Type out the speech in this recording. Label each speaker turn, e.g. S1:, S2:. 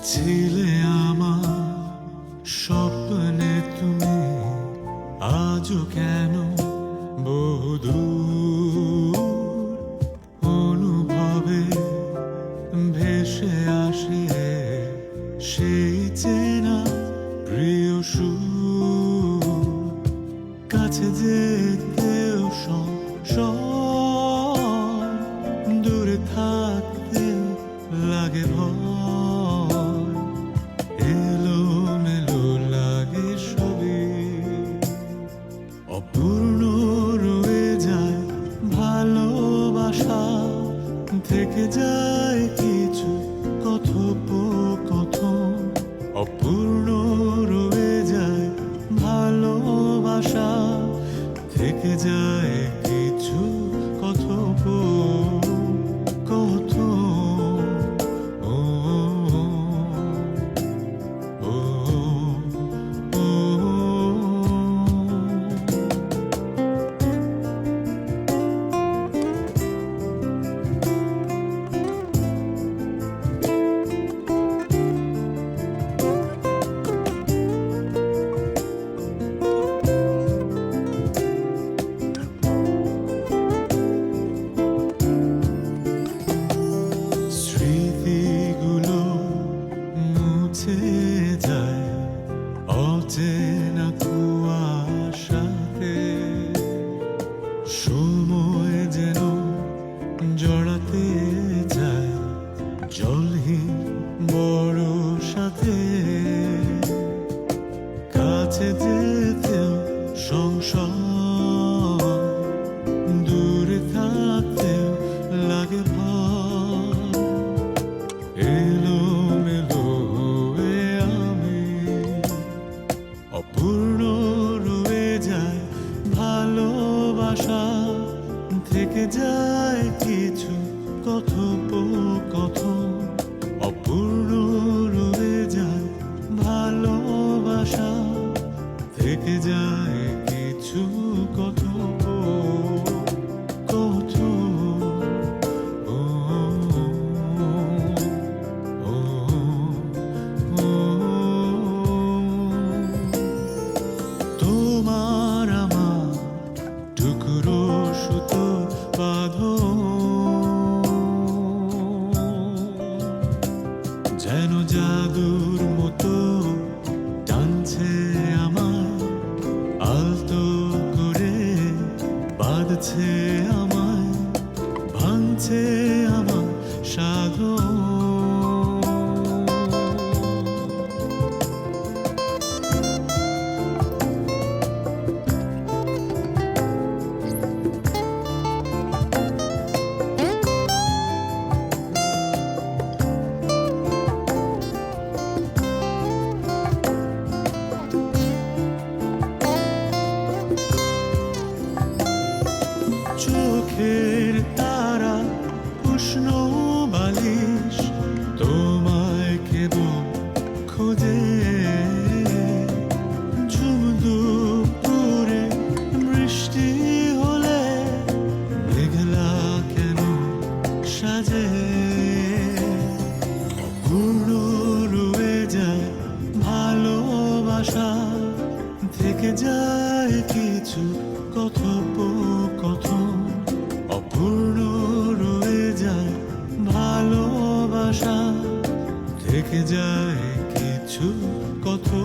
S1: ছিলে আমার স্বপ্নে তুমি, আজও কেন বহুদূর অনুভবে ভেসে আসে সেই চেনা প্রিয় সুর। কাছে যেতেও সংশয়, দূরে থাকতে লাগে ভয়। এলোমেলো লাগে সবই, অপূর্ণ রয়ে যায় ভালোবাসা। থেকে যায় কিছু কথোপকথন, অপূর্ণ রয়ে যায় ভালোবাসা। থেকে যায় কিছু কথোপকথন। ও ও ও স্মৃতিগুলো মুছে যায় অচেনা কুয়াশাতে। সময় যেন জড়াতে যায় জলহীন বরসাতে। কাছে যেতেও সংশয়, দূরে থাকতেও লাগে ভয়। এলোমেলো হয়ে আমি, অপূর্ণ রয়ে যায় ভালোবাসা। থেকে যায় কিছু কথোপকথন, অপূর্ণ রয়ে যায় ভালোবাসা। থেকে যায় কিছু কথোপকথন। ও ও ও তোমার আমার টুকরো সুতো বাঁধন, যেন জাদুর মতো টানছে আমায়, আলতো করে বাঁধছে আমায়, ভাঙছে আমার সাধন। চোখের তারা উষ্ণ বালিশ, তোমায় কেবল খোঁজে। ঝুম দুপুরে বৃষ্টি হলে মেঘলা কেন সাজে। অপূর্ণ রয়ে যায় ভালোবাসা। থেকে যায় কিছু কথোপকথন, অপূর্ণ রয়ে যায় ভালোবাসা। থেকে যায় কিছু কথোপকথন।